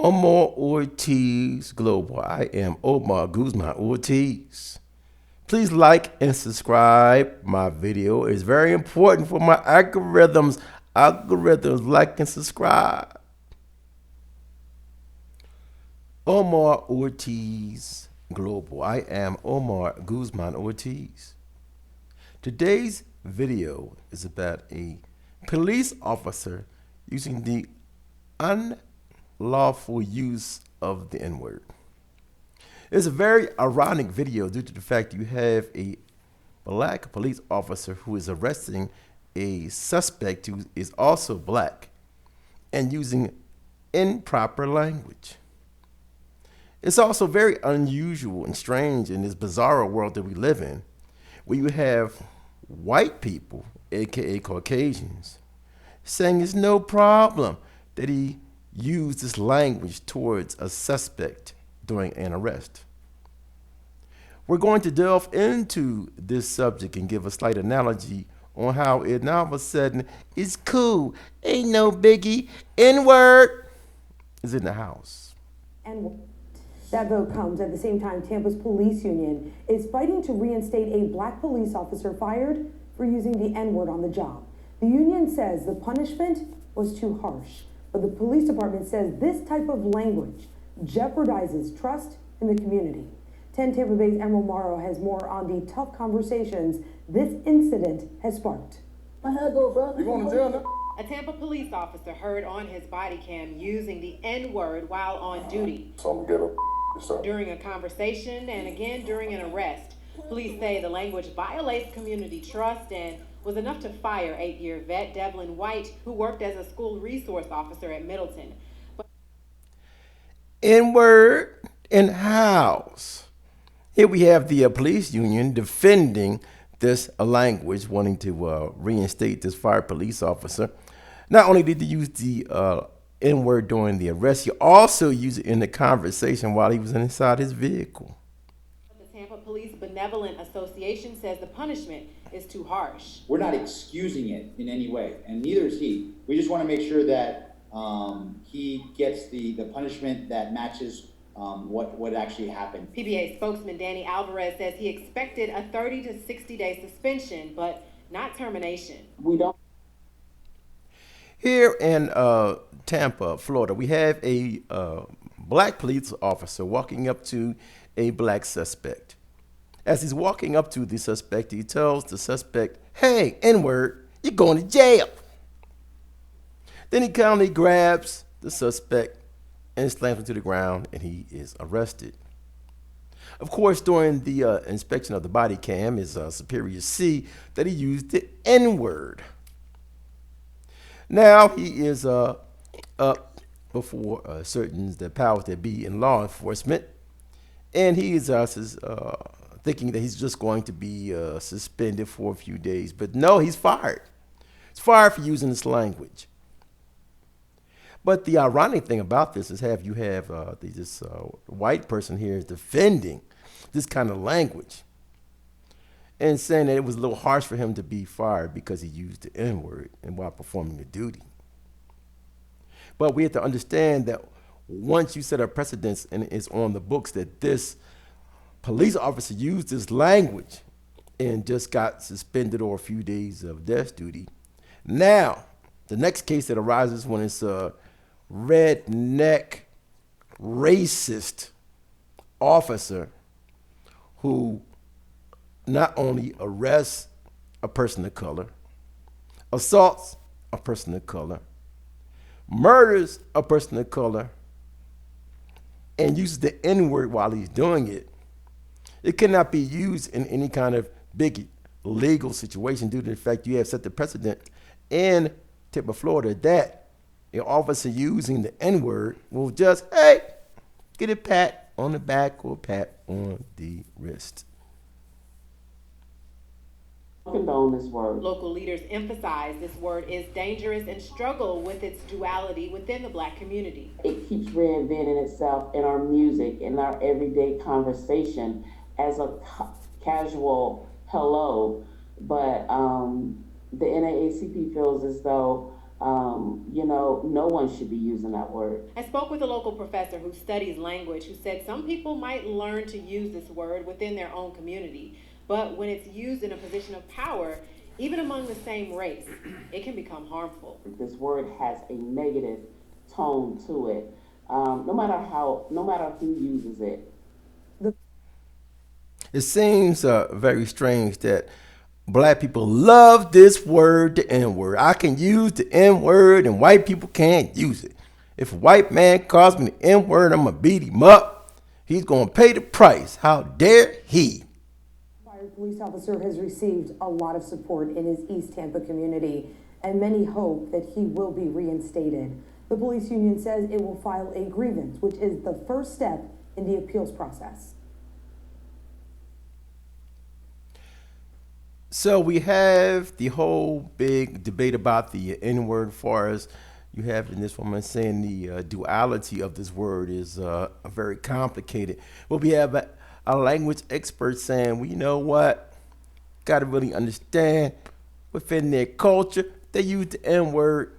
Omar Ortiz Global. I am Omar Guzman Ortiz. Please like and subscribe. My video is very important for my algorithms. Algorithms, like and subscribe. Omar Ortiz Global. I am Omar Guzman Ortiz. Today's video is about a police officer using the unlawful use of the N-word. It's a very ironic video due to the fact you have a black police officer who is arresting a suspect who is also black and using improper language. It's also very unusual and strange in this bizarre world that we live in, where you have white people, aka Caucasians, saying it's no problem that he used this language towards a suspect during an arrest. We're going to delve into this subject and give a slight analogy on how it now all of a sudden is cool, ain't no biggie, N-word is in the house. And that vote comes at the same time Tampa's police union is fighting to reinstate a black police officer fired for using the N-word on the job. The union says the punishment was too harsh, but the police department says this type of language jeopardizes trust in the community. 10 Tampa Bay's Emerald Morrow has more on the tough conversations this incident has sparked. My head go, bro. You going to jail now? A Tampa police officer heard on his body cam using the N-word while on duty. So I'm gonna get up. During a conversation and again during an arrest. Police say the language violates community trust and was enough to fire 8-year vet Devlin White, who worked as a school resource officer at Middleton. N-word in house. Here we have the police union defending this language, wanting to reinstate this fired police officer. Not only did he use the N-word during the arrest, he also used it in the conversation while he was inside his vehicle. The Tampa Police Benevolent Association says the punishment is too harsh. We're not excusing it in any way, and neither is he. We just want to make sure that he gets the punishment that matches what actually happened. PBA spokesman Danny Alvarez says he expected a 30 to 60-day suspension, but not termination. We don't. Here in Tampa, Florida, we have a black police officer walking up to a black suspect. As he's walking up to the suspect, he tells the suspect, "Hey, N-word, you're going to jail." Then he calmly grabs the suspect and slams him to the ground, and he is arrested. Of course, during the inspection of the body cam, his superiors see that he used the N-word. Now he is up before certain the powers that be in law enforcement, and he is thinking that he's just going to be suspended for a few days. But no, he's fired. He's fired for using this language. But the ironic thing about this is you have this white person here is defending this kind of language and saying that it was a little harsh for him to be fired because he used the N-word and while performing a duty. But we have to understand that once you set a precedence and it's on the books that this police officer used this language and just got suspended or a few days of desk duty, now the next case that arises when it's a redneck racist officer who not only arrests a person of color, assaults a person of color, murders a person of color, and uses the N-word while he's doing it, it cannot be used in any kind of big legal situation due to the fact you have set the precedent in Tampa, Florida, that an officer using the N-word will just, hey, get a pat on the back or a pat on the wrist. Condone this word. Local leaders emphasize this word is dangerous and struggle with its duality within the black community. It keeps reinventing itself in our music, in our everyday conversation as a casual hello. But the NAACP feels as though No one should be using that word. I spoke with a local professor who studies language who said some people might learn to use this word within their own community, but when it's used in a position of power, even among the same race, it can become harmful. This word has a negative tone to it, no matter who uses it. It seems very strange that black people love this word, the N word. I can use the N word and white people can't use it. If a white man calls me the N word, I'm going to beat him up. He's going to pay the price. How dare he? Fired police officer has received a lot of support in his East Tampa community, and many hope that he will be reinstated. The police union says it will file a grievance, which is the first step in the appeals process. So we have the whole big debate about the N-word, as far as you have in this woman saying the duality of this word is very complicated. Well, we have a language expert saying, well, you know what? Got to really understand within their culture, they use the N-word.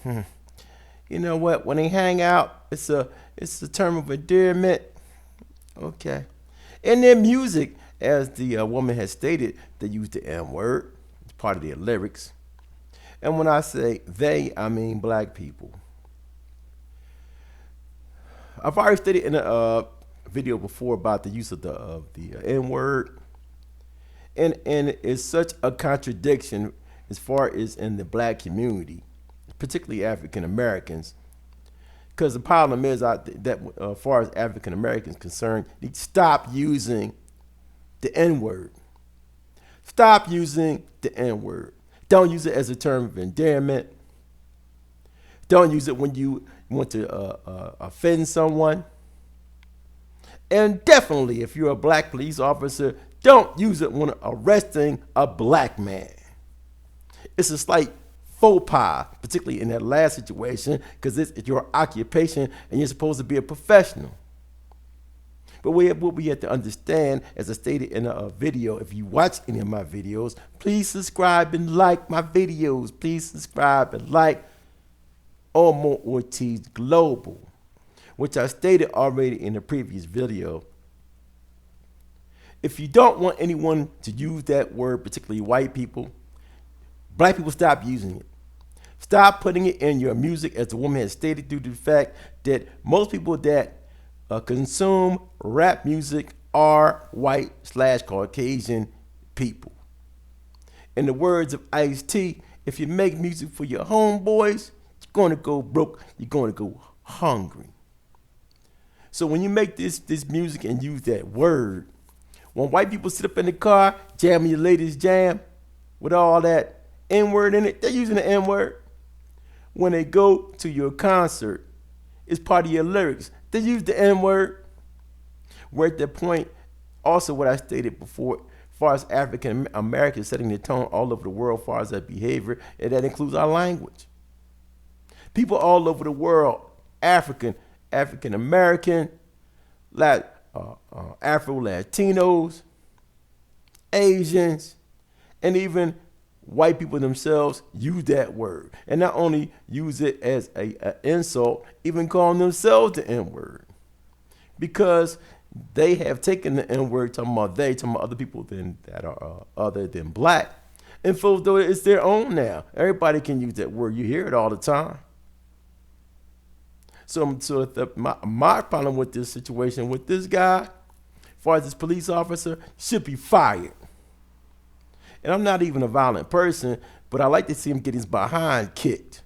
You know what? When they hang out, it's a term of endearment. Okay. In their music, as the woman has stated, they use the N-word. It's part of their lyrics. And when I say they, I mean black people. I've already stated in a video before about the use of the N-word. And it's such a contradiction as far as in the black community, particularly African Americans. Because the problem is that as far as African Americans concerned, they stop using the N-word. Stop using the N-word. Don't use it as a term of endearment. Don't use it when you want to offend someone. And definitely, if you're a black police officer, don't use it when arresting a black man. It's a slight faux pas, particularly in that last situation, because it's your occupation and you're supposed to be a professional. But what we have to understand, as I stated in a video, if you watch any of my videos, please subscribe and like my videos. Please subscribe and like Omar Ortiz Global, which I stated already in the previous video. If you don't want anyone to use that word, particularly white people, black people, stop using it. Stop putting it in your music, as the woman has stated, due to the fact that most people that consume rap music are white/Caucasian people. In the words of Ice-T, if you make music for your homeboys, you're going to go broke, you're going to go hungry. So when you make this music and use that word, when white people sit up in the car jamming your latest jam with all that N-word in it, they're using the N-word. When they go to your concert, it's part of your lyrics. They use the N-word. We're at the point, also what I stated before, as far as African Americans setting the tone all over the world as far as their behavior, and that includes our language. People all over the world, African American, Afro-Latinos, Asians, and even white people themselves use that word, and not only use it as an insult, even calling themselves the N-word, because they have taken the N-word, talking about other people that are other than black, and feel though it's their own now. Everybody can use that word. You hear it all the time. So my problem with this situation with this guy, as far as this police officer, should be fired. And I'm not even a violent person, but I like to see him get his behind kicked.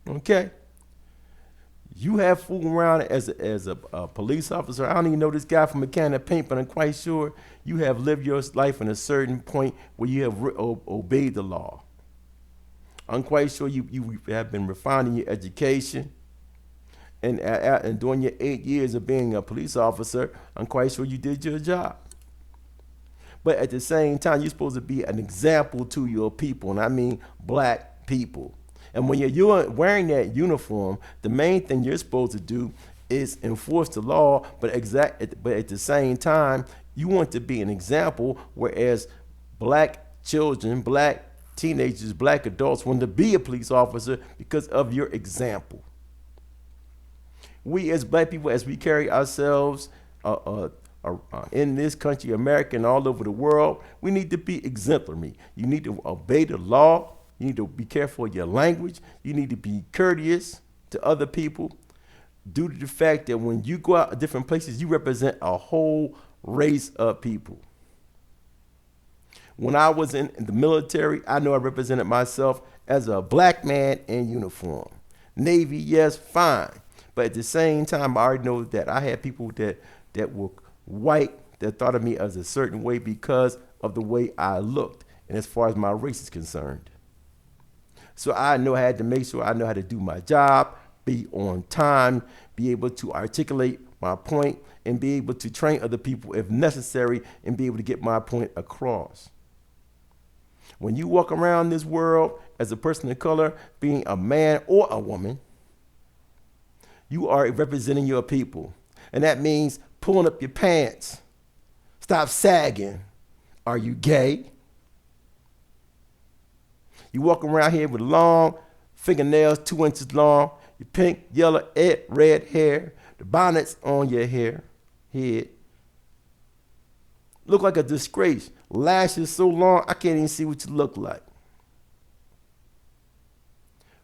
Okay? You have fooled around as a police officer. I don't even know this guy from a can of paint, but I'm quite sure you have lived your life in a certain point where you have obeyed the law. I'm quite sure you have been refining your education. And during your 8 years of being a police officer, I'm quite sure you did your job. But at the same time, you're supposed to be an example to your people, and I mean black people. And when you're wearing that uniform, the main thing you're supposed to do is enforce the law, but at the same time, you want to be an example, whereas black children, black teenagers, black adults want to be a police officer because of your example. We as black people, as we carry ourselves in this country, America, and all over the world, we need to be exemplary. You need to obey the law. You need to be careful of your language. You need to be courteous to other people, due to the fact that when you go out to different places, you represent a whole race of people. When I was in the military, I know I represented myself as a black man in uniform. Navy, yes, fine. But at the same time, I already know that I had people that were white that thought of me as a certain way because of the way I looked and as far as my race is concerned. So I know I had to make sure I know how to do my job, be on time, be able to articulate my point, and be able to train other people if necessary and be able to get my point across. When you walk around this world as a person of color, being a man or a woman, you are representing your people. And that means pulling up your pants. Stop sagging. Are you gay? You walk around here with long fingernails 2 inches long, your pink, yellow, red hair, the bonnets on your head. Look like a disgrace. Lashes so long, I can't even see what you look like.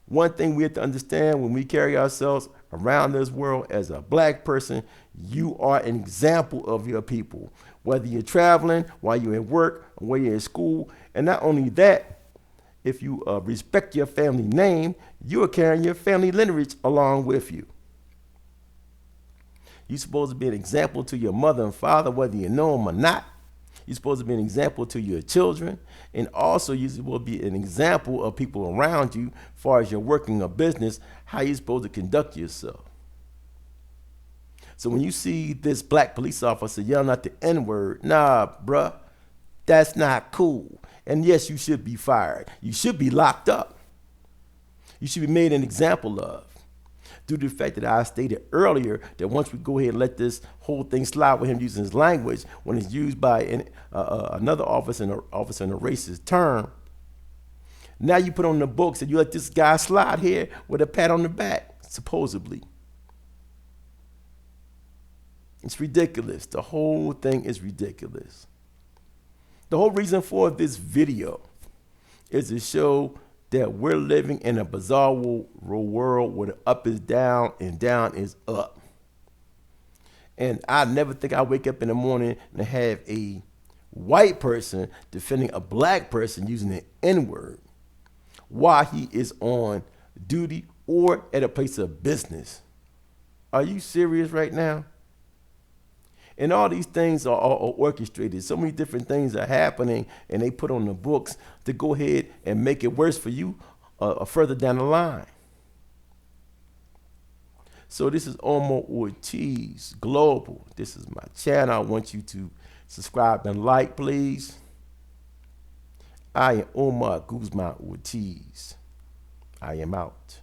One thing we have to understand when we carry ourselves around this world as a black person, you are an example of your people. Whether you're traveling, while you're at work, or while you're in school. And not only that, if you respect your family name, you are carrying your family lineage along with you. You're supposed to be an example to your mother and father, whether you know them or not. You're supposed to be an example to your children. And also you're supposed to be an example of people around you as far as you're working a business, how you're supposed to conduct yourself. So when you see this black police officer yelling out the N-word, nah, bruh, that's not cool. And yes, you should be fired. You should be locked up. You should be made an example of. Due to the fact that I stated earlier that once we go ahead and let this whole thing slide with him using his language, when it's used by another officer in a racist term, now you put on the books and you let this guy slide here with a pat on the back, supposedly. It's ridiculous. The whole thing is ridiculous. The whole reason for this video is to show that we're living in a bizarre world where the up is down and down is up. And I never think I wake up in the morning and have a white person defending a black person using the N-word while he is on duty or at a place of business. Are you serious right now? And all these things are orchestrated. So many different things are happening, and they put on the books to go ahead and make it worse for you further down the line. So this is Omar Ortiz Global. This is my channel. I want you to subscribe and like, please. I am Omar Guzman Ortiz. I am out.